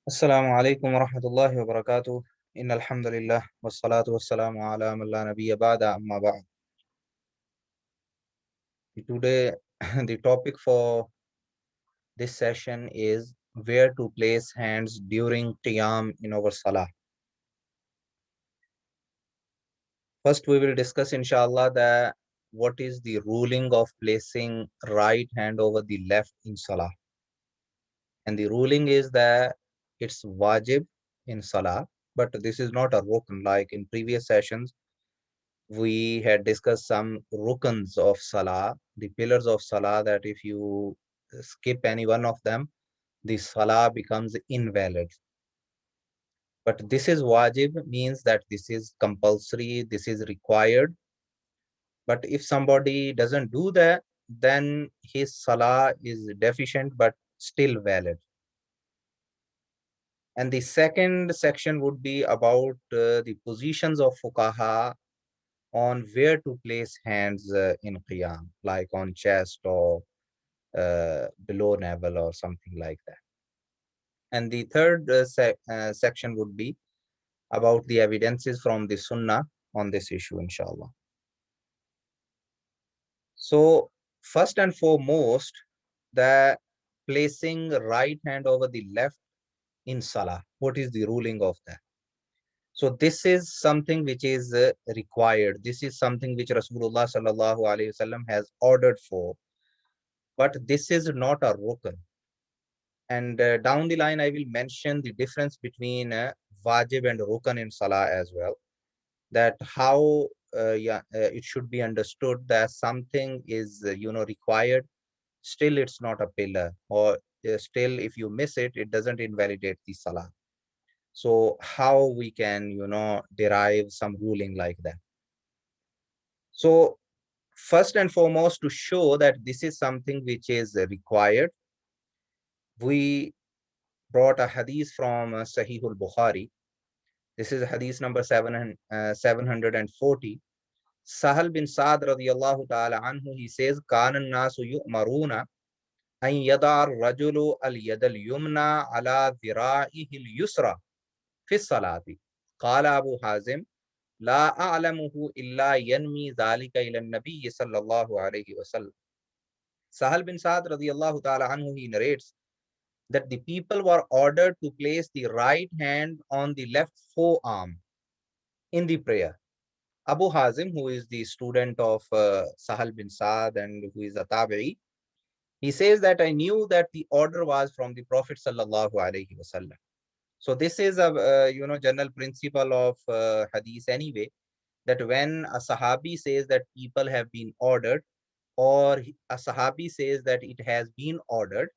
Assalamu alaikum wa rahmatullahi wa barakatuh. Inna alhamdulillah wa salatu wa salamu ala man la nabiyya ba'da amma ba'd. Today, the topic for this session is where to place hands during qiyam in our salah. First, we will discuss, inshallah, what is the ruling of placing right hand over the left in salah. And the ruling is that it's wajib in salah, but this is not a rukn like in previous sessions. We had discussed some rukns of salah, the pillars of salah, that if you skip any one of them, the salah becomes invalid. But this is wajib, means that this is compulsory, this is required. But if somebody doesn't do that, then his salah is deficient but still valid. And the second section would be about the positions of fuqaha on where to place hands in qiyam, like on chest or below navel or something like that. And the third section would be about the evidences from the sunnah on this issue, inshallah. So first and foremost, the placing right hand over the left in salah. What is the ruling of that? So this is something which is required. This is something which Rasulullah sallallahu alaihi wasallam has ordered for, but this is not a rukn. And down the line, I will mention the difference between wajib and rukn in salah as well. That how it should be understood that something is required, still it's not a pillar, or still if you miss it, it doesn't invalidate the salah. So how we can derive some ruling like that? So first and foremost, to show that this is something which is required, we brought a hadith from Sahih al-Bukhari. This is hadith number 740. Sahal bin Sa'd radiyallahu ta'ala anhu, he says, Kana nasu yu'maruna an yada ar-rajulu al-yad al-yumna ala dhira'ihi al-yusra fi salati. Qala Abu Hazim, La a'lamuhu illa yanmi dhalika ila an-nabiy sallallahu alayhi wa sallam. Sahal bin Sa'd radiyallahu ta'ala anhu, he narrates that the people were ordered to place the right hand on the left forearm in the prayer. Abu Hazim, who is the student of Sahal bin Sa'd and who is a tabi'i, he says that I knew that the order was from the Prophet sallallahu alaihi wasallam. So this is a general principle of hadith anyway, that when a sahabi says that people have been ordered, or a sahabi says that it has been ordered,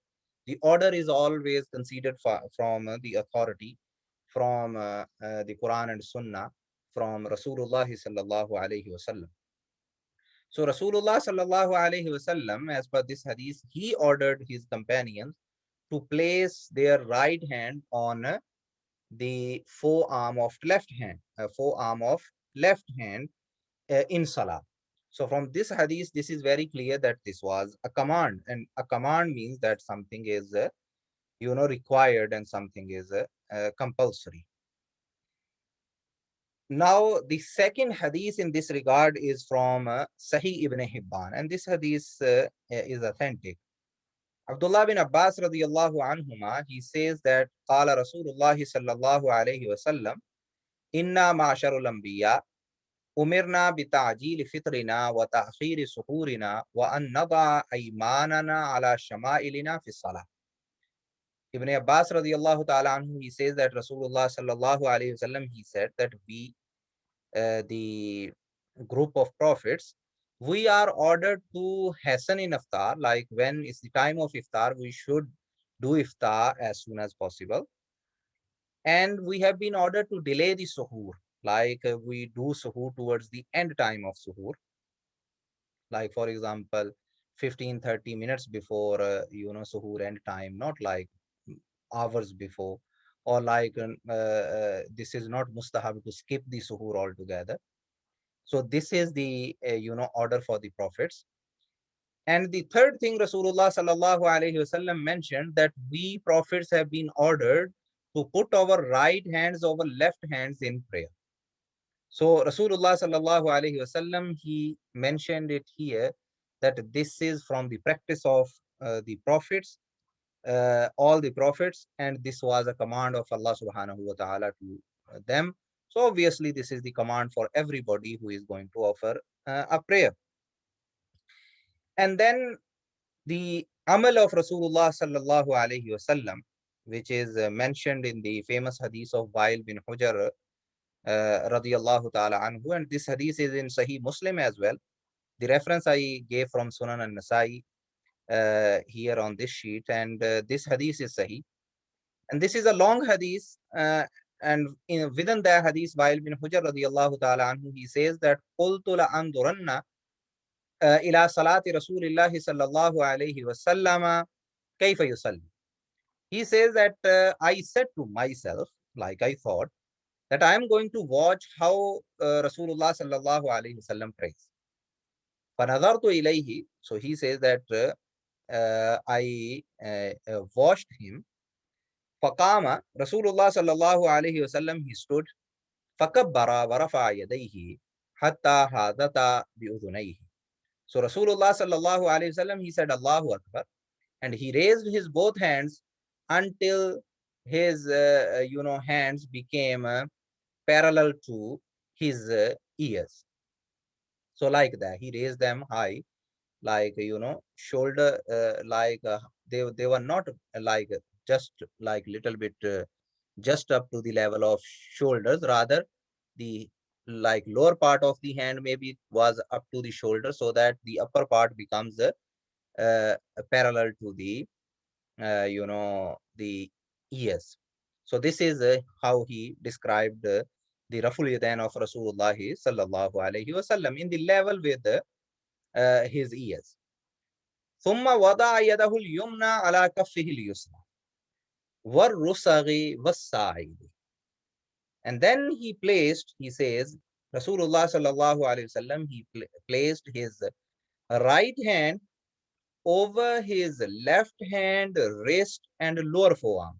the order is always considered from the authority, from the Quran and Sunnah, from Rasulullah sallallahu alaihi wasallam. So Rasulullah sallallahu alaihi wasallam, as per this hadith, he ordered his companions to place their right hand on the forearm of left hand in salah. So from this hadith, this is very clear that this was a command, and a command means that something is required and something is compulsory. Now, the second hadith in this regard is from Sahih ibn Hibban, and this hadith is authentic. Abdullah bin Abbas radiyallahu anhuma, he says that Qala Rasulullah sallallahu alayhi wa sallam, Inna ma'asharul anbiya umirna bi ta'jil fitrina wa ta'khir suhurina wa an nada aymanana ala shama'ilina fi salah. Ibn Abbas radiyallahu ta'ala anhu, he says that Rasulullah sallallahu alayhi wa sallam, he said that we, the group of prophets, we are ordered to hasten in iftar, like when it's the time of iftar, we should do iftar as soon as possible. And we have been ordered to delay the suhoor, like we do suhoor towards the end time of suhoor, like for example 15-30 minutes before suhoor end time, not like hours before, or like this is not mustahab to skip the suhoor altogether. So this is the order for the prophets. And the third thing Rasulullah sallallahu alaihi wasallam mentioned, that we prophets have been ordered to put our right hands over left hands in prayer. So Rasulullah sallallahu alaihi wasallam, he mentioned it here that this is from the practice of the prophets, all the prophets, and this was a command of Allah subhanahu wa ta'ala to them. So obviously this is the command for everybody who is going to offer a prayer. And then the amal of Rasulullah sallallahu alaihi wasallam, which is mentioned in the famous hadith of Wa'il bin Hujr radiyallahu ta'ala anhu, and this hadith is in Sahih Muslim as well. The reference I gave from Sunan al-Nasai here on this sheet, and this hadith is Sahih. And this is a long hadith, and within the hadith, Wa'il bin Hujr radiyallahu ta'ala anhu, he says that قُلْتُ لَأَنْظُرَنَّ إِلَى صَلَاةِ رَسُولِ اللَّهِ صَلَّى اللَّهُ عَلَيْهِ وَسَلَّمَ كَيْفَ يُصَلِّي. He says that I said to myself, like I thought, that I am going to watch how Rasulullah sallallahu alaihi wasallam prays. فَنَظَرْتُ إِلَيْهِ. So he says that I watched him. فَقَامَ Rasulullah sallallahu alaihi wasallam, he stood. فَكَبَّرَ وَرَفَعَ يَدَيْهِ حَتَّى هَادَتَ بِأُذُنَيْهِ. So Rasulullah sallallahu alaihi wasallam, he said Allahu Akbar, and he raised his both hands until his hands became parallel to his ears. So like that, he raised them high, like shoulder, they were not like just like little bit just up to the level of shoulders. Rather, the like lower part of the hand maybe was up to the shoulder, so that the upper part becomes parallel to the the ears. So this is how he described the Raful Yadain of Rasulullah sallallahu alaihi wasallam in the level with his ears. ثم وضع يده اليمنى على كفه اليسرى والرسغ والساعد. And then he says, Rasulullah sallallahu alaihi wasallam, he placed his right hand over his left hand, wrist, and lower forearm.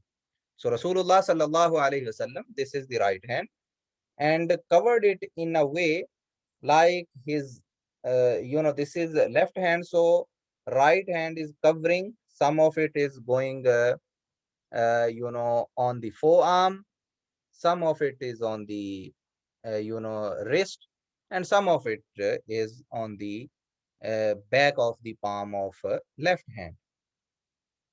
So Rasulullah sallallahu alaihi wasallam, this is the right hand, and covered it in a way like his, this is left hand, so right hand is covering. Some of it is going, on the forearm. Some of it is on the, wrist, and some of it is on the back of the palm of left hand.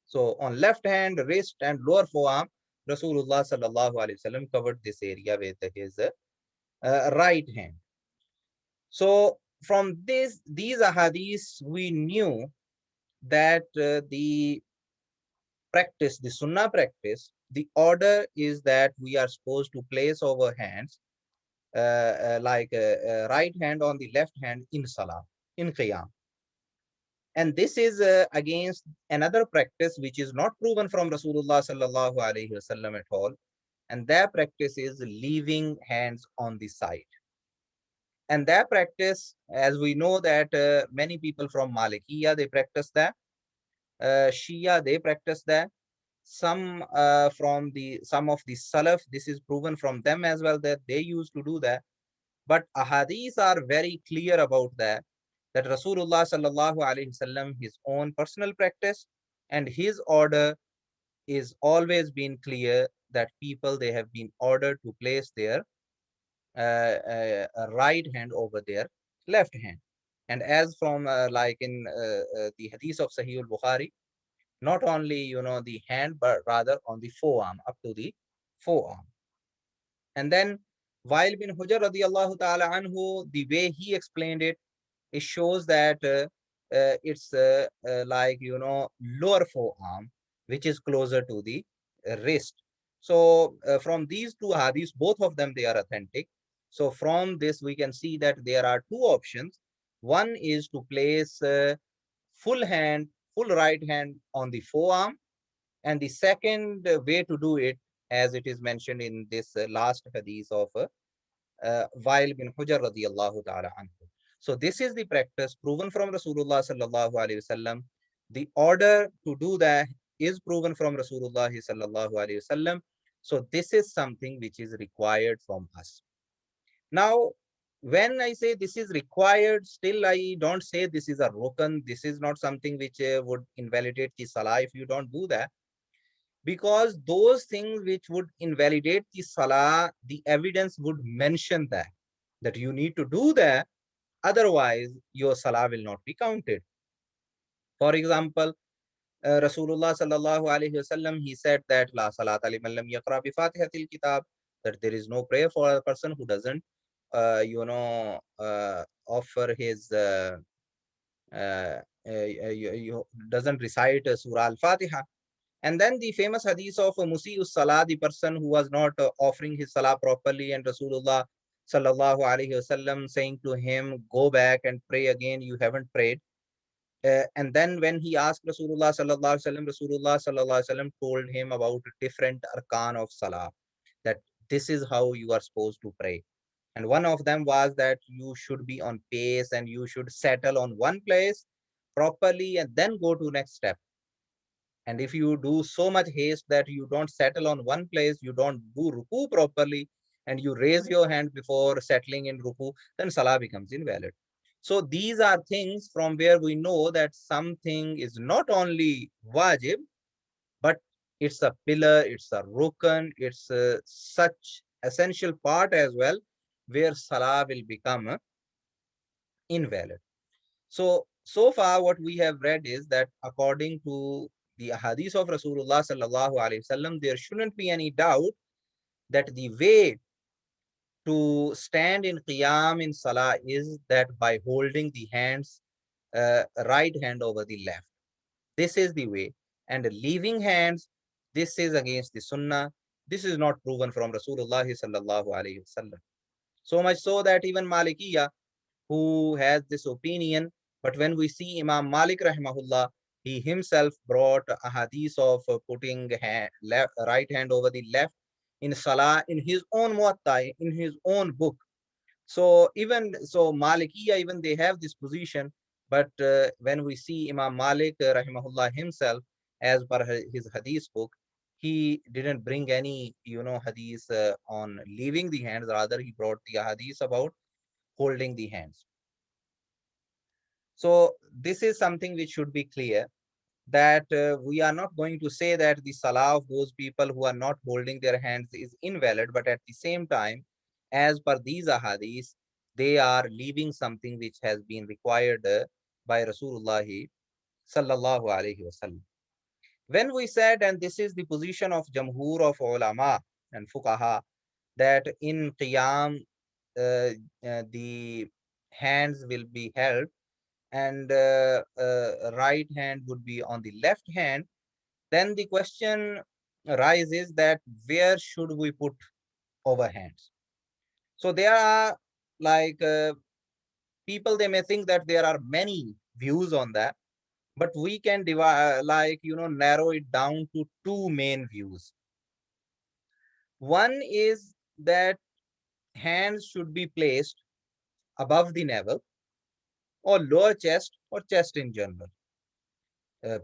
So on left hand, wrist, and lower forearm, Rasulullah sallallahu alaihi wasallam covered this area with his right hand. So from these ahadiths, we knew that the practice, the sunnah practice, the order is that we are supposed to place our hands right hand on the left hand in salah, in qiyam. And this is against another practice which is not proven from Rasulullah sallallahu alaihi wasallam at all. And that practice is leaving hands on the side. And that practice, as we know that many people from Malikiya, they practice that. Shia, they practice that. Some some of the Salaf, this is proven from them as well, that they used to do that. But ahadith are very clear about that Rasulullah sallallahu alaihi wasallam, his own personal practice and his order is always been clear, that people, they have been ordered to place their right hand over their left hand. And as from like in the hadith of Sahih al-Bukhari, not only the hand, but rather on the forearm, up to the forearm. And then Wa'il bin Hujr radiyallahu ta'ala anhu, the way he explained it, it shows that it's lower forearm, which is closer to the wrist. So from these two hadiths, both of them, they are authentic. So from this, we can see that there are two options. One is to place full right hand on the forearm. And the second way to do it, as it is mentioned in this last hadith of Wa'il bin Hujr radiyallahu ta'ala anhu. So this is the practice proven from Rasulullah sallallahu alaihi wasallam. The order to do that is proven from Rasulullah sallallahu alaihi wasallam. So this is something which is required from us. Now, when I say this is required, still I don't say this is a rukn. This is not something which would invalidate the salah if you don't do that. Because those things which would invalidate the salah, the evidence would mention that you need to do that. Otherwise, your salah will not be counted. For example, Rasulullah sallallahu alaihi wasallam, he said that la salata liman lam yaqra bi fatihatil kitab, that there is no prayer for a person who doesn't, offer his, doesn't recite Surah Al-Fatiha. And then the famous hadith of Musi'us Salah, the person who was not offering his Salah properly, and Rasulullah sallallahu alaihi wasallam saying to him, go back and pray again, you haven't prayed. And then when he asked Rasulullah sallallahu alaihi wasallam, Rasulullah sallallahu alaihi wasallam told him about different arkan of Salah, that this is how you are supposed to pray. And one of them was that you should be on pace and you should settle on one place properly and then go to next step. And if you do so much haste that you don't settle on one place, you don't do ruku properly, and you raise your hand before settling in ruku, then salah becomes invalid. So these are things from where we know that something is not only wajib, but it's a pillar, it's a rukn, it's such essential part as well, where salah will become invalid. So far what we have read is that according to the hadith of Rasulullah sallallahu alaihi wasallam, there shouldn't be any doubt that the way to stand in qiyam in salah is that by holding the hands, right hand over the left. This is the way. And leaving hands, this is against the sunnah. This is not proven from Rasulullah sallallahu alaihi wasallam. So much so that even Malikiya, who has this opinion. But when we see Imam Malik rahimahullah, he himself brought a hadith of putting right hand over the left in salah in his own muwatta, in his own book. So even so, Malikiya, even they have this position. But when we see Imam Malik rahimahullah himself, as per his hadith book, he didn't bring any, hadith on leaving the hands. Rather, he brought the hadith about holding the hands. So this is something which should be clear, that we are not going to say that the salah of those people who are not holding their hands is invalid, but at the same time, as per these ahadith, they are leaving something which has been required by Rasulullah sallallahu alaihi wasallam. When we said, and this is the position of Jamhur of ulama and fuqaha, that in qiyam the hands will be held and right hand would be on the left hand, then the question arises that where should we put our hands? So there are like people, they may think that there are many views on that, but we can divide, narrow it down to two main views. One is that hands should be placed above the navel or lower chest or chest in general.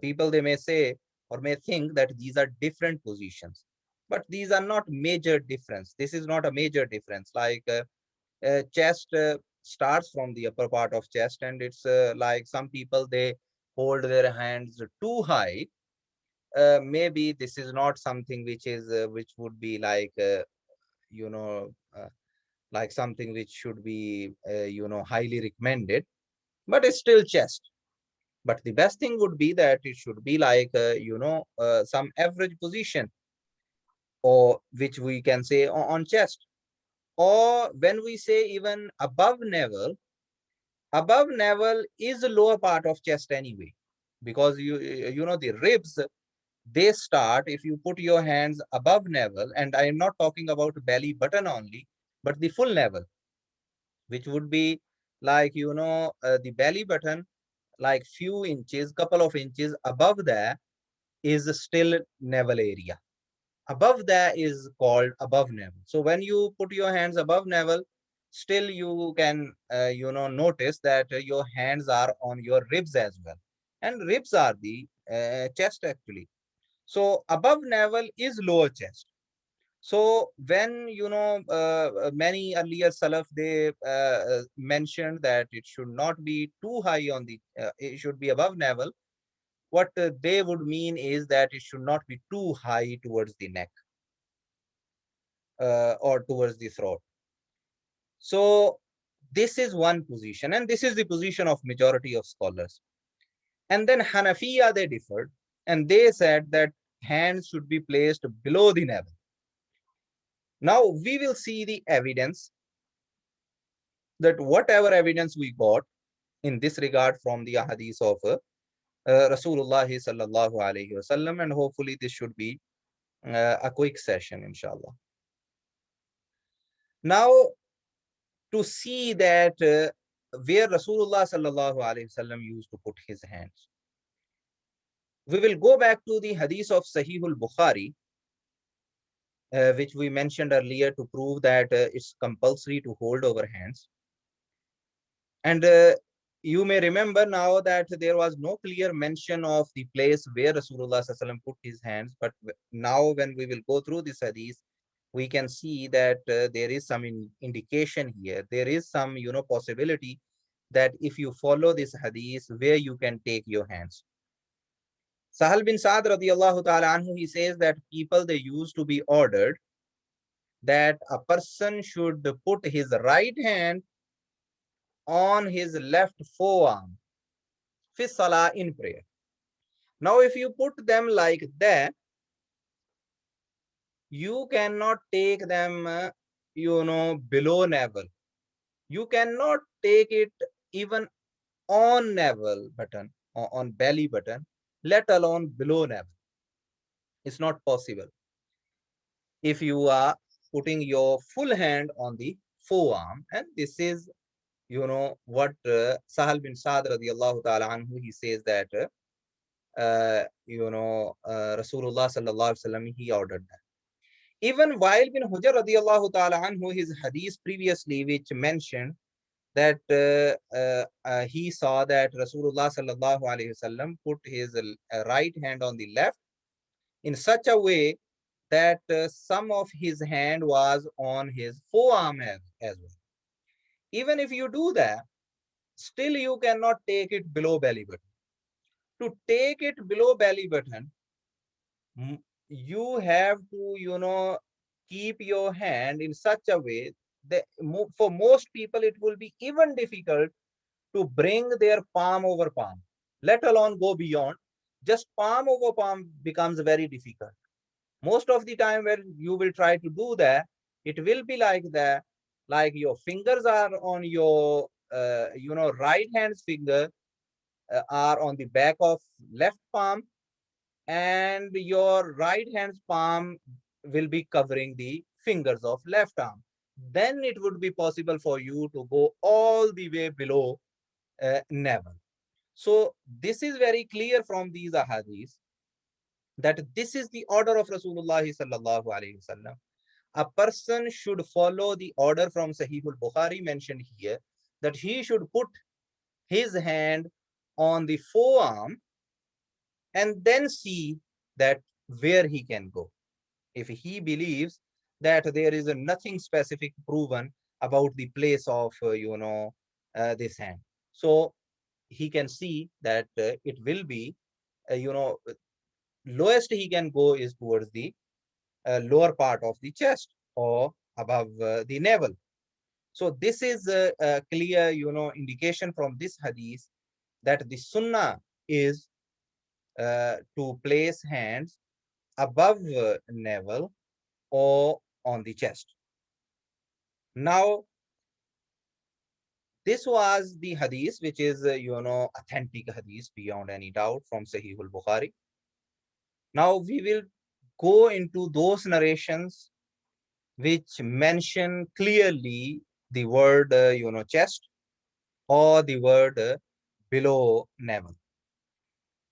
People, they may say or may think that these are different positions, but these are not major difference. This is not a major difference. Like chest starts from the upper part of chest, and it's like some people, they hold their hands too high. Maybe this is not something which would be like you know uh, like something which should be highly recommended, but it's still chest. But the best thing would be that it should be like, some average position, or which we can say on chest. Or when we say even above navel is the lower part of chest anyway. Because the ribs, they start, if you put your hands above navel, and I am not talking about belly button only, but the full navel, which would be like, the belly button, like few inches, couple of inches above that is still navel area. Above that is called above navel. So when you put your hands above navel, still you can, notice that your hands are on your ribs as well. And ribs are the chest actually. So above navel is lower chest. So when many earlier salaf, they mentioned that it should not be too high on the, it should be above navel. What they would mean is that it should not be too high towards the neck or towards the throat. So this is one position, and this is the position of majority of scholars. And then Hanafiya, they differed, and they said that hands should be placed below the navel. Now we will see the evidence, that whatever evidence we got in this regard from the hadith of Rasulullah sallallahu alaihi wasallam, and hopefully this should be a quick session, inshallah. Now, to see that where Rasulullah sallallahu alaihi wasallam used to put his hands, we will go back to the hadith of Sahihul Bukhari, which we mentioned earlier, to prove that it's compulsory to hold over hands. And you may remember now that there was no clear mention of the place where Rasulullah sallallahu alaihi wasallam put his hands. But now when we will go through this hadith, we can see that there is some indication here. There is some, possibility that if you follow this hadith, where you can take your hands. Sahal bin Sa'd radiallahu ta'ala anhu, he says that people, they used to be ordered that a person should put his right hand on his left forearm, fi salah, in prayer. Now, if you put them like that, you cannot take them, below navel. You cannot take it even on navel button, or on belly button, let alone below navel. It's not possible. If you are putting your full hand on the forearm, and this is, what Sahal bin Sa'd radiallahu ta'ala anhu, he says that, Rasulullah sallallahu alaihi wasallam, he ordered that. Even Wa'il bin Hujr radiallahu ta'ala anhu, his hadith previously, which mentioned that he saw that Rasulullah sallallahu alaihi wasallam put his right hand on the left in such a way that some of his hand was on his forearm as well. Even if you do that, still you cannot take it below belly button. To take it below belly button, you have to, keep your hand in such a way that for most people it will be even difficult to bring their palm over palm, let alone go beyond. Just palm over palm becomes very difficult. Most of the time when you will try to do that, it will be like that, like your fingers are on your, right hand's finger are on the back of left palm, and your right hand's palm will be covering the fingers of left arm. Then it would be possible for you to go all the way below navel. So this is very clear from these ahadith that this is the order of Rasulullah sallallahu alaihi wasallam. A person should follow the order from Sahihul Bukhari mentioned here, that he should put his hand on the forearm and then see that where he can go. If he believes that there is nothing specific proven about the place of, this hand, so he can see that it will be, lowest he can go is towards the lower part of the chest or above the navel. So this is a clear, indication from this hadith that the sunnah is to place hands above navel or on the chest. Now, this was the hadith, which is, authentic hadith beyond any doubt from Sahih al-Bukhari. Now, we will go into those narrations which mention clearly the word, chest, or the word below navel.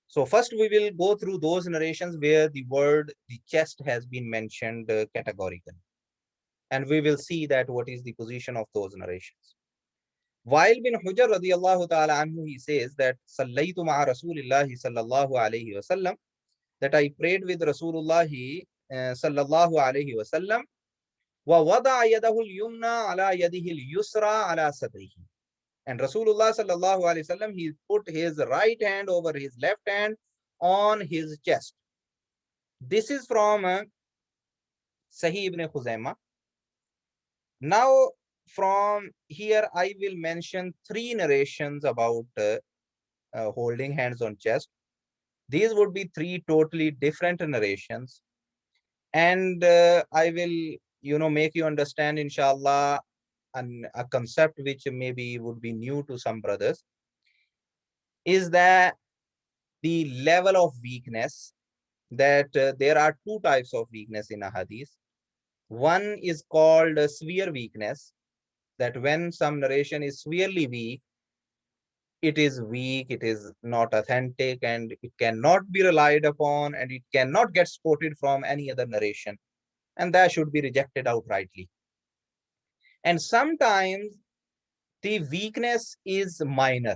So first we will go through those narrations where the word, the chest, has been mentioned categorically. And we will see that what is the position of those narrations. Wa'il bin Hujr radiyallahu ta'ala anhu, he says that Sallaytu ma'a Rasulillahi sallallahu alayhi wasallam, that I prayed with Rasulullah sallallahu alayhi wa sallam, وَوَضَعَ يَدَهُ الْيُمْنَى عَلَى يَدِهِ الْيُسْرَى عَلَى صَدْرِهِ. And Rasulullah sallallahu alayhi wa sallam, he put his right hand over his left hand on his chest. This is from Sahih ibn Khuzaimah. Now, from here, I will mention three narrations about holding hands on chest. These would be three totally different narrations. And I will, make you understand, inshallah, a concept which maybe would be new to some brothers, is that the level of weakness, that there are two types of weakness in a hadith. One is called severe weakness, that when some narration is severely weak, it is weak, it is not authentic, and it cannot be relied upon, and it cannot get supported from any other narration, and that should be rejected outrightly. And sometimes the weakness is minor,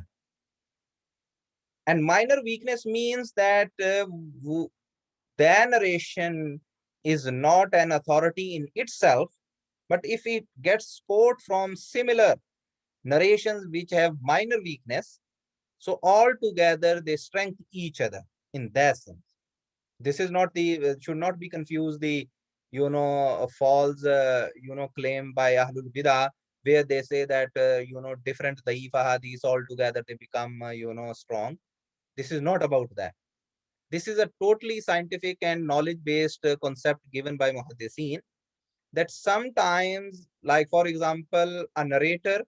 and minor weakness means that the narration is not an authority in itself, but if it gets support from similar narrations which have minor weakness, so all together they strengthen each other in that sense. This is not the should not be confused the false claim by Ahlul Bidah, where they say that different da'ifa hadiths all together they become strong. This is not about that. This is a totally scientific and knowledge based concept given by muhaddithin, that sometimes, like for example, a narrator,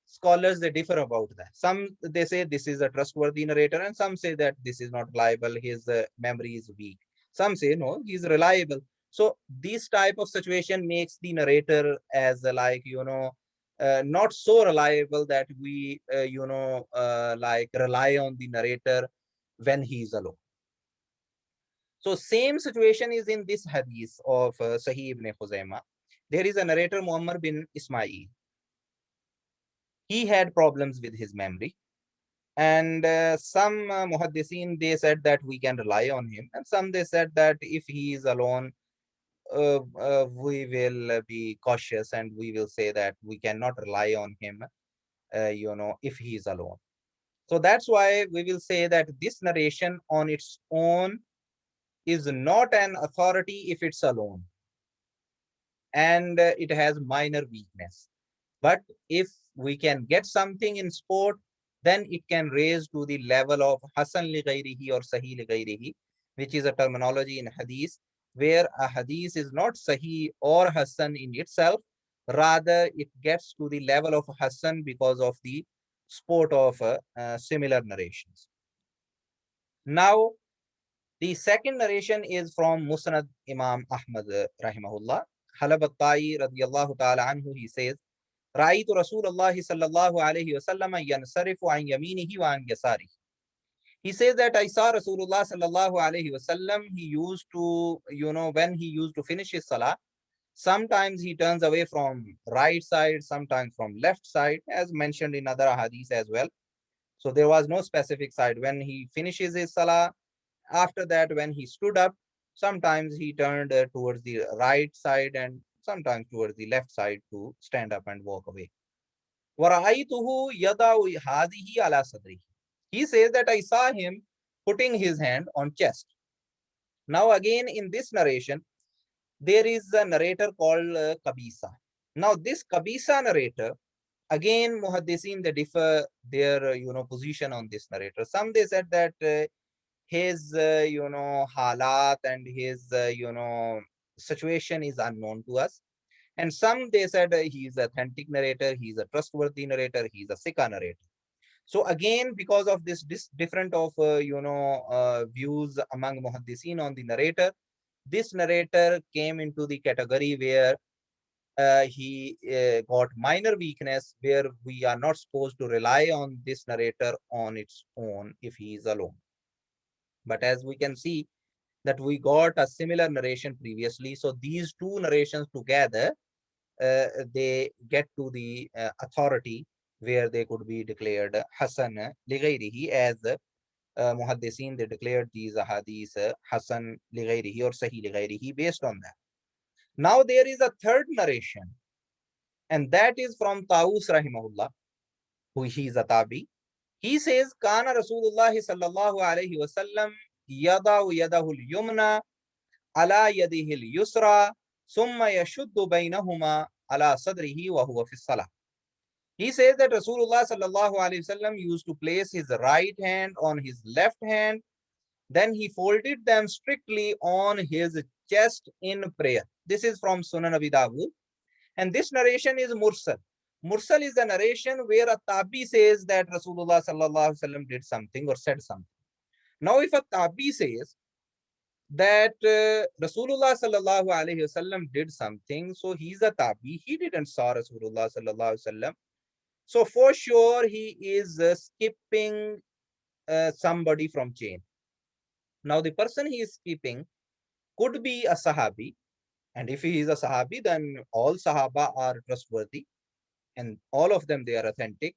scholars they differ about that. Some they say this is a trustworthy narrator, and some say that this is not reliable, his memory is weak. Some say no, he's reliable. So this type of situation makes the narrator as not so reliable that we like rely on the narrator when he is alone. So same situation is in this hadith of Sahih ibn Khuzaimah. There is a narrator, Muhammad bin Ismail. He had problems with his memory, and some muhaddithin they said that we can rely on him, and some they said that if he is alone, we will be cautious and we will say that we cannot rely on him, if he is alone. So that's why we will say that this narration on its own is not an authority if it's alone, and it has minor weakness. But if we can get something in sport, then it can raise to the level of Hasan li ghairihi or Sahih li ghairihi, which is a terminology in Hadith, where a Hadith is not Sahih or Hasan in itself, rather it gets to the level of Hasan because of the sport of similar narrations. Now, the second narration is from Musnad Imam Ahmad rahimahullah. Halab al-Ta'i radiyallahu ta'ala anhu, he says, رأيت رسول الله صلى الله عليه وسلم ينصرف عن يمينه وعن يساره. He says that I saw Rasulullah sallallahu alaihi wasallam. He used to, when he used to finish his salah, sometimes he turns away from right side, sometimes from left side, as mentioned in other hadiths as well. So there was no specific side. When he finishes his salah, after that, when he stood up, sometimes he turned towards the right side and sometimes towards the left side to stand up and walk away. وَرَأَيْتُهُ يَضَعُ هَذِهِ عَلَى صَدْرِهِ. He says that I saw him putting his hand on chest. Now again in this narration, there is a narrator called Qabisa. Now this Qabisa narrator, again muhaddisin they differ their position on this narrator. Some they said that his halat and his situation is unknown to us, and some they said he is authentic narrator, he is a trustworthy narrator, he is a sikha narrator. So again, because of this different of views among muhaddisin on the narrator, this narrator came into the category where he got minor weakness, where we are not supposed to rely on this narrator on its own if he is alone. But as we can see that we got a similar narration previously, so these two narrations together, they get to the authority where they could be declared Hasan li ghairihi, as Muhaddiseen, they declared these hadith Hasan li ghayrihi or Sahih li ghayrihi based on that. Now there is a third narration, and that is from Taus rahimahullah, who he is a tabi. He says, Kana Rasulullah sallallahu alayhi wa sallam yada'u yadahu al-yumna ala yadihi al-yusra summa yashuddu baynahuma ala sadrihi wa huwa fi salah. He says that Rasulullah sallallahu alayhi wa sallam used to place his right hand on his left hand, then he folded them strictly on his chest in prayer. This is from Sunan Abi Dawud. And this narration is Mursal. Mursal is a narration where a Tabi says that Rasulullah sallallahu alaihi wasallam did something or said something. Now, if a Tabi says that Rasulullah sallallahu alaihi wasallam did something, so he's a Tabi, he didn't saw Rasulullah sallallahu alaihi wasallam. So for sure, he is skipping somebody from chain. Now, the person he is skipping could be a Sahabi. And if he is a Sahabi, then all Sahaba are trustworthy and all of them, they are authentic.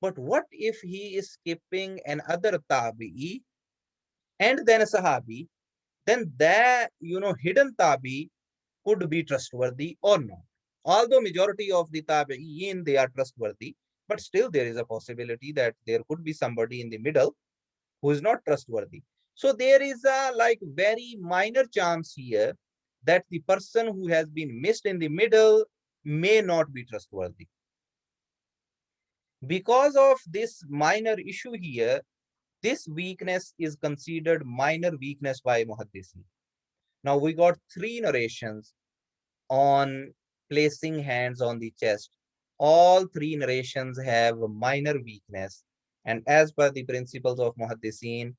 But what if he is skipping another Tabi'i and then a Sahabi? Then that, hidden Tabi could be trustworthy or not. Although majority of the Tabi'in, they are trustworthy, but still there is a possibility that there could be somebody in the middle who is not trustworthy. So there is a very minor chance here that the person who has been missed in the middle may not be trustworthy. Because of this minor issue here, this weakness is considered minor weakness by Muhaddisi. Now we got three narrations on placing hands on the chest. All three narrations have minor weakness, and as per the principles of Muhaddisin,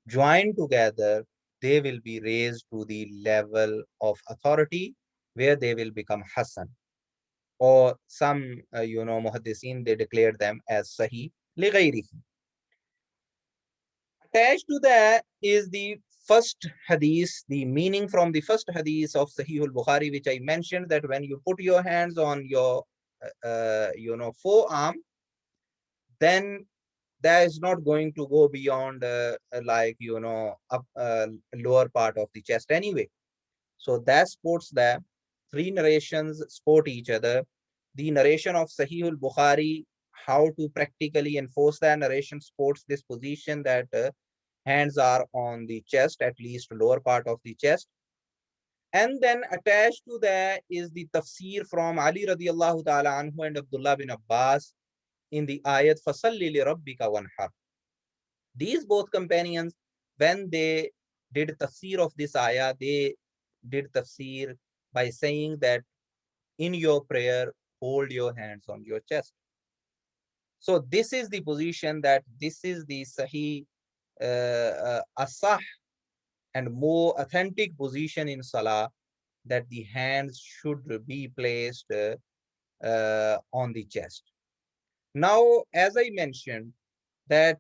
joined together, they will be raised to the level of authority where they will become Hasan. Or some, Muhaddisin, they declare them as Sahih li ghayrihi. Attached to that is the first hadith, the meaning from the first hadith of Sahih al-Bukhari, which I mentioned, that when you put your hands on your, forearm, then that is not going to go beyond lower part of the chest anyway. So that supports them. Three narrations support each other. The narration of Sahih al-Bukhari, how to practically enforce that narration, supports this position that hands are on the chest, at least lower part of the chest. And then attached to that is the tafsir from Ali radiallahu ta'ala anhu and Abdullah bin Abbas in the ayat فَصَلِّ لِرَبِّكَ وَانْحَرْ. These both companions, when they did tafsir of this ayah, they did tafsir by saying that in your prayer, hold your hands on your chest. So this is the position, that this is the Sahih, asah and more authentic position in Salah, that the hands should be placed on the chest. Now, as I mentioned, that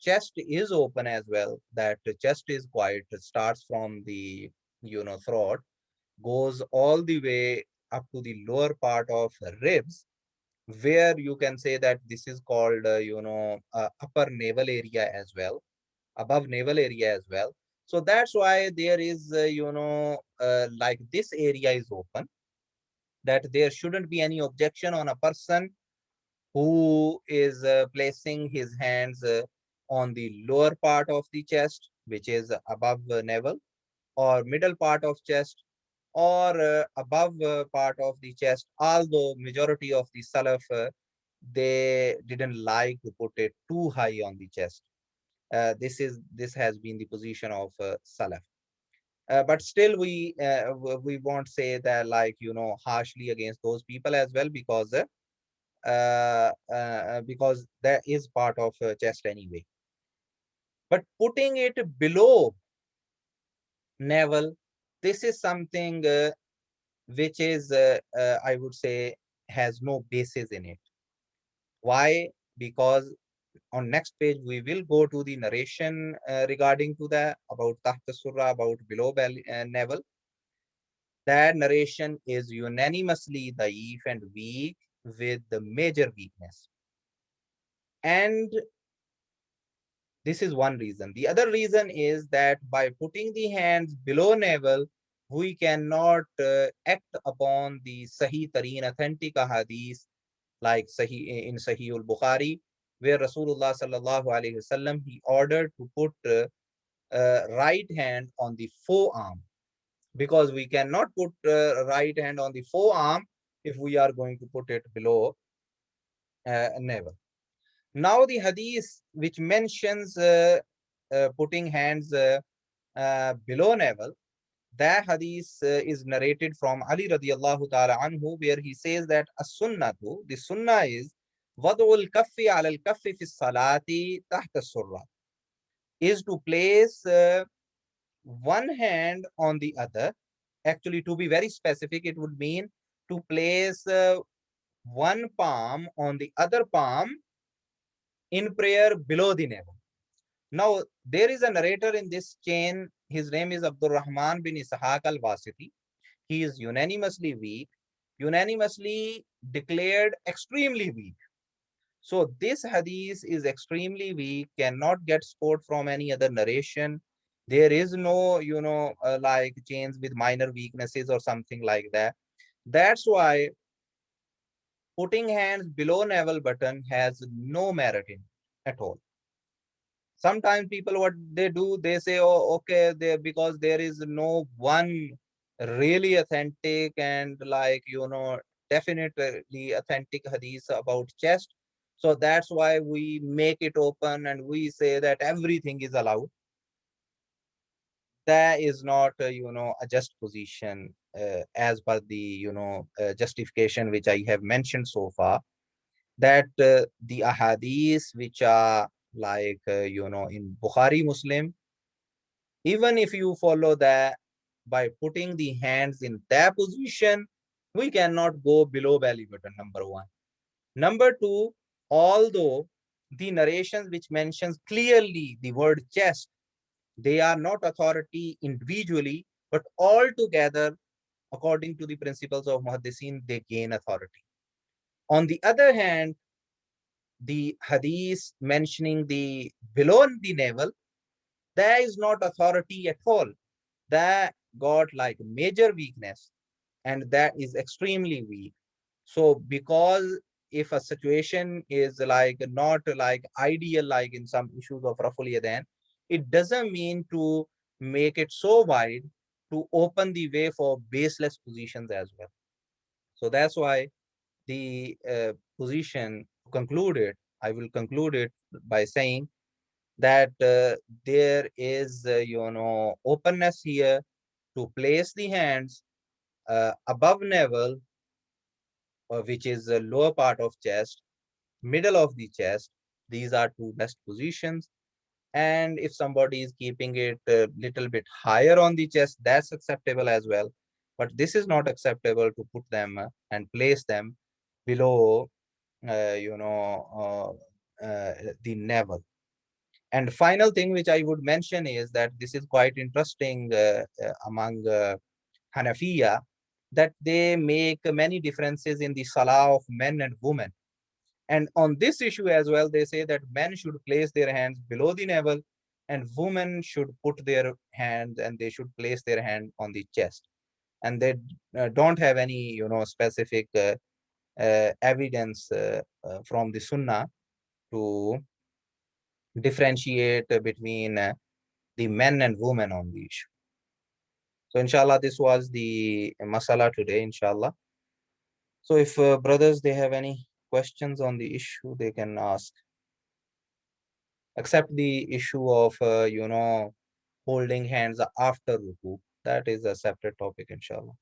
chest is open as well, that the chest is quiet. It starts from the throat, goes all the way up to the lower part of ribs, where you can say that this is called upper navel area as well, above navel area as well. So that's why there is this area is open, that there shouldn't be any objection on a person who is placing his hands on the lower part of the chest, which is above navel, or middle part of chest, or above part of the chest. Although majority of the Salaf, they didn't like to put it too high on the chest. This has been the position of Salaf. But still, we won't say that harshly against those people as well, because that is part of chest anyway. But putting it below navel, this is something which is, I would say, has no basis in it. Why? Because on next page we will go to the narration regarding to that, about tahta surra, about below belly navel. That narration is unanimously daif and weak, with the major weakness. And This is one reason. The other reason is that by putting the hands below navel, we cannot act upon the Sahih Tareen authentic hadith, like Sahih in Sahih al-Bukhari, where Rasulullah sallallahu alaihi wasallam he ordered to put right hand on the forearm, because we cannot put right hand on the forearm if we are going to put it below navel. Now the hadith which mentions putting hands below navel, that hadith is narrated from Ali radiallahu ta'ala anhu, where he says that as-sunnatu, the sunnah is wad'ul kaffi ala al-kaffi fi salati tahta surra, is to place one hand on the other. Actually, to be very specific, it would mean to place one palm on the other palm in prayer below the navel. Now, there is a narrator in this chain. His name is Abdul Rahman bin Ishaq al-Wasiti. He is unanimously weak, unanimously declared extremely weak. So this hadith is extremely weak, cannot get support from any other narration. There is no, like chains with minor weaknesses or something like that. That's why putting hands below navel button has no merit in at all. Sometimes people, what they do, they say, oh, okay, they, because there is no one really authentic and like, definitely authentic hadith about chest. So that's why we make it open and we say that everything is allowed. That is not, a just position as per the, justification which I have mentioned so far, that the ahadith which are like, in Bukhari Muslim, even if you follow that, by putting the hands in that position, we cannot go below belly button, number one. Number two, although the narrations which mentions clearly the word chest, they are not authority individually, but all together, according to the principles of Muhaddisin, they gain authority. On the other hand, the hadith mentioning the below the navel, there is not authority at all. That got like major weakness, and that is extremely weak. So because if a situation is like not like ideal, like in some issues of Raful Yadain, it doesn't mean to make it so wide to open the way for baseless positions as well. So that's why the position concluded, I will conclude it by saying that there is, openness here to place the hands above navel, which is the lower part of chest, middle of the chest. These are two best positions. And if somebody is keeping it a little bit higher on the chest, that's acceptable as well. But this is not acceptable to put them and place them below, the navel. And final thing which I would mention is that this is quite interesting among Hanafiya, that they make many differences in the salah of men and women. And on this issue as well, they say that men should place their hands below the navel and women should put their hands and they should place their hand on the chest. And they don't have any, specific evidence from the Sunnah to differentiate between the men and women on the issue. So inshallah, this was the masala today, inshallah. So if brothers, they have any questions on the issue, they can ask. Except the issue of, holding hands after ruku. That is a separate topic, inshallah.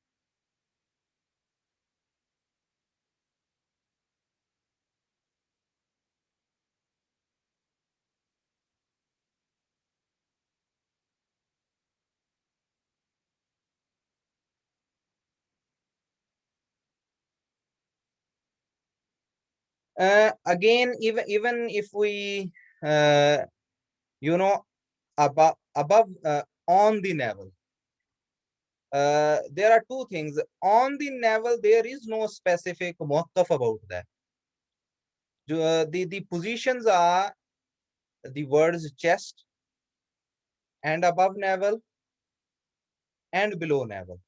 Again, even if we, uh, you know, above on the navel, there are two things. On the navel, there is no specific muwaqqaf about that. The positions are the words chest and above navel and below navel.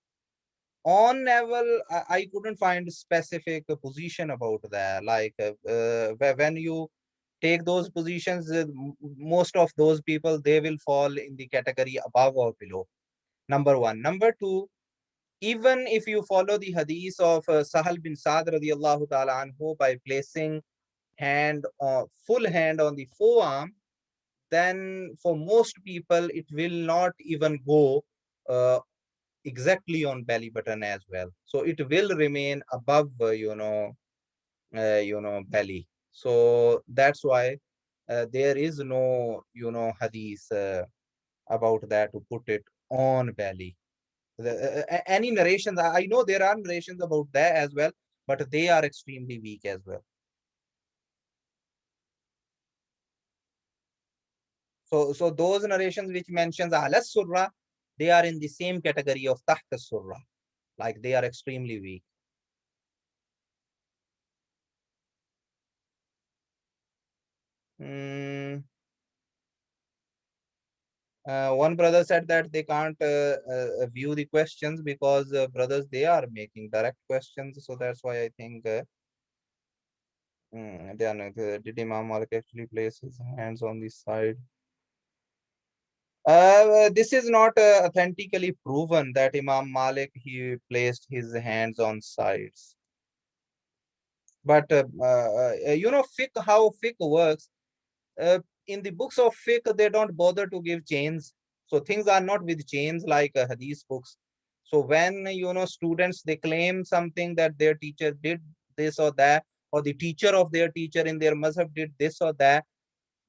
On navel, I couldn't find specific position about that. Like when you take those positions, most of those people, they will fall in the category above or below. Number one. Number two, even if you follow the hadith of Sahal bin Sa'd radiallahu ta'ala anhu by placing full hand on the forearm, then for most people it will not even go uh, exactly on belly button as well. So it will remain above, belly. So that's why there is no, hadith about that to put it on belly. Any narrations, I know there are narrations about that as well, but they are extremely weak as well. So those narrations which mentions alas surra, they are in the same category of tahta surra, like they are extremely weak. Mm, one brother said that they can't view the questions because brothers, they are making direct questions. So that's why I think they are not, did Imam Malik actually place his hands on the side? This is not authentically proven that Imam Malik he placed his hands on sides. But fiqh, how fiqh works. Uh, in the books of fiqh, they don't bother to give chains. So things are not with chains like hadith books. So when students they claim something that their teacher did this or that, or the teacher of their teacher in their mazhab did this or that,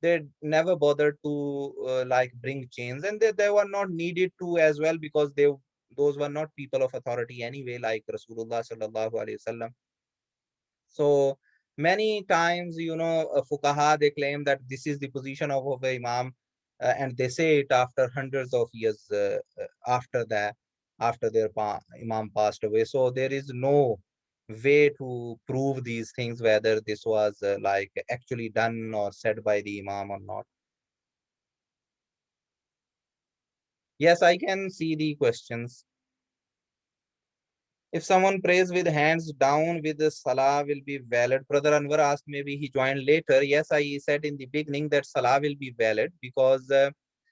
they never bothered to like bring chains, and they were not needed to as well, because those were not people of authority anyway, like Rasulullah sallallahu alaihi wasallam. So many times, fuqaha, they claim that this is the position of a imam, and they say it after hundreds of years after that, after their imam passed away. So there is no way to prove these things, whether this was like actually done or said by the imam or not. Yes, I can see the questions. If someone prays with hands down with the salah will be valid. Brother Anwar asked, maybe he joined later. Yes, I said in the beginning that salah will be valid, because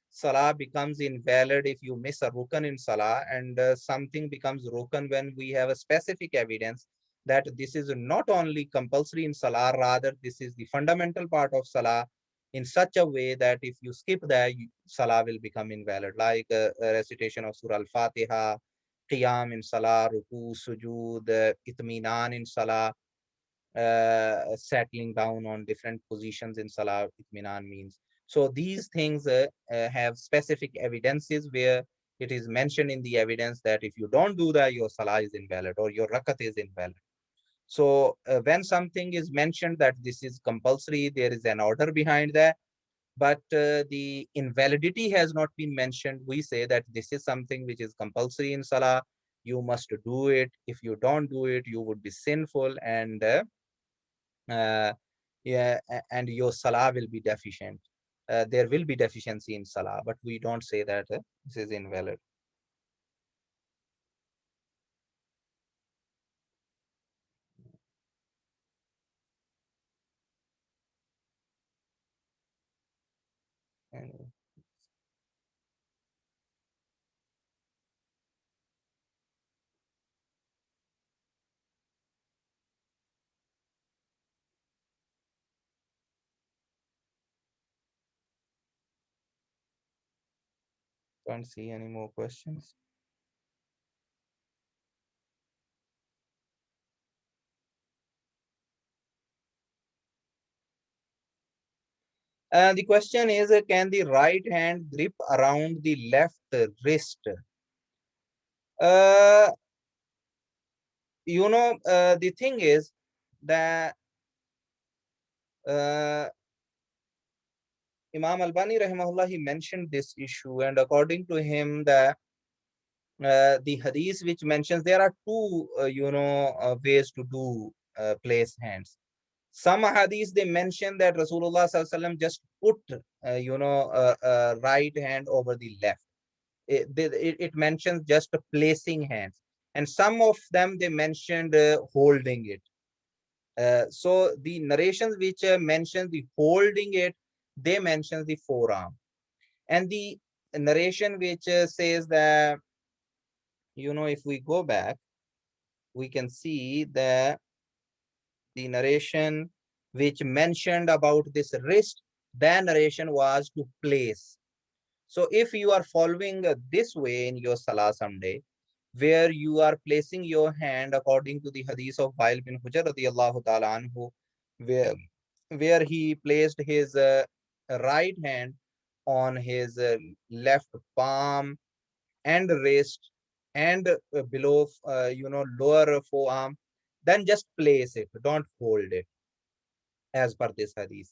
salah becomes invalid if you miss a rukn in salah, and something becomes rukn when we have a specific evidence that this is not only compulsory in salah, rather this is the fundamental part of salah in such a way that if you skip that, salah will become invalid, like recitation of Surah Al-Fatiha, qiyam in salah, ruku, sujood, itminan in salah, settling down on different positions in salah, itminan means. So these things have specific evidences where it is mentioned in the evidence that if you don't do that, your salah is invalid or your rakat is invalid. So when something is mentioned that this is compulsory, there is an order behind that, but the invalidity has not been mentioned. We say that this is something which is compulsory in salah. You must do it. If you don't do it, you would be sinful, and uh, yeah, and your salah will be deficient. There will be deficiency in salah, but we don't say that this is invalid. And can't see any more questions. The question is, can the right hand grip around the left wrist? Uh, the thing is that uh, Imam Albani rahimahullah, he mentioned this issue, and according to him, the hadith which mentions there are two ways to do place hands. Some hadiths they mention that Rasulullah sallallahu alaihi wasallam just put right hand over the left. It mentions just placing hands, and some of them they mentioned holding it. So the narrations which mention the holding it, they mention the forearm, and the narration which says that, if we go back, we can see the narration which mentioned about this wrist, the narration was to place. So if you are following this way in your salah someday, where you are placing your hand according to the hadith of Wa'il bin Hujr radiyallahu ta'ala anhu, where, where he placed his right hand on his left palm and wrist and below, lower forearm, then just place it, don't hold it as per this hadith.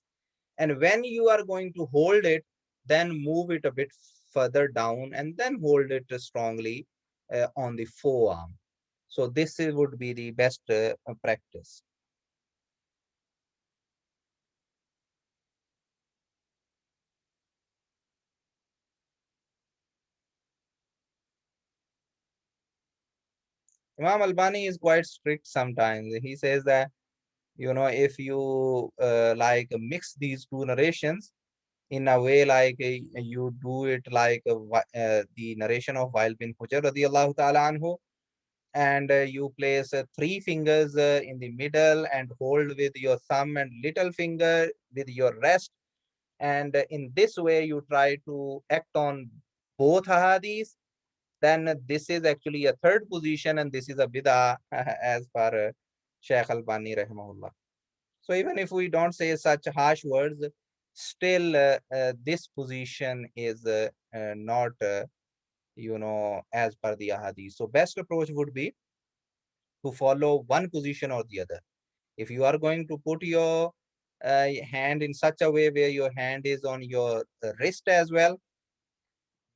And when you are going to hold it, then move it a bit further down and then hold it strongly on the forearm. So would be the best practice. Imam Albani is quite strict sometimes. He says that, if you mix these two narrations in a way like you do it like the narration of Wa'il bin Hujr radiyallahu ta'ala anhu, and you place three fingers in the middle and hold with your thumb and little finger with your rest, and in this way you try to act on both hadiths, then this is actually a third position, and this is a bid'ah as per Shaykh Albani rahimahullah. So even if we don't say such harsh words, still this position is not as per the ahadith. So best approach would be to follow one position or the other. If you are going to put your hand in such a way where your hand is on your wrist as well,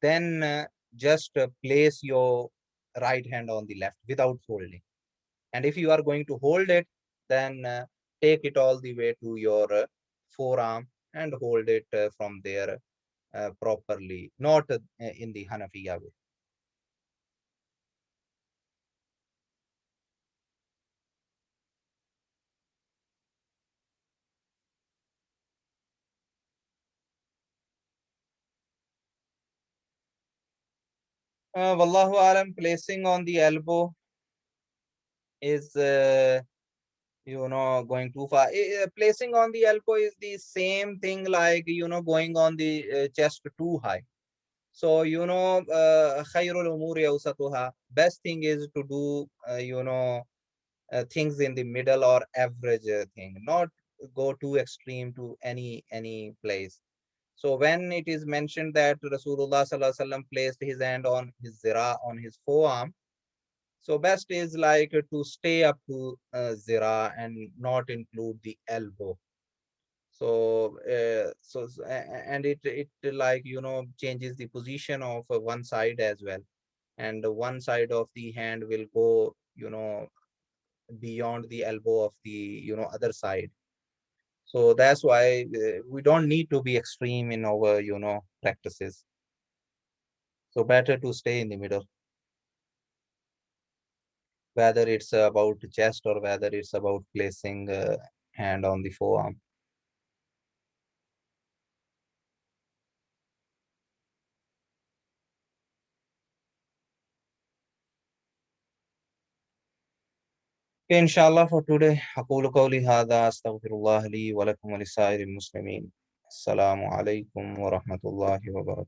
then just place your right hand on the left without holding. And if you are going to hold it, then take it all the way to your forearm and hold it from there properly, not in the Hanafiya way. Wallahu alam, placing on the elbow is going too far. Placing on the elbow is the same thing like going on the chest too high. So khairul umuri awsatuha, best thing is to do things in the middle or average thing, not go too extreme to any place. So when it is mentioned that Rasulullah sallallahu alaihi wasallam placed his hand on his zira, on his forearm, so best is like to stay up to zira and not include the elbow. So and it like changes the position of one side as well, and one side of the hand will go beyond the elbow of the other side. So that's why we don't need to be extreme in our practices. So better to stay in the middle, whether it's about chest or whether it's about placing hand on the forearm. Okay, inshallah for today. أقول قولي هذا أستغفر الله لي ولكم ولسائر المسلمين. السلام عليكم ورحمة الله وبركاته.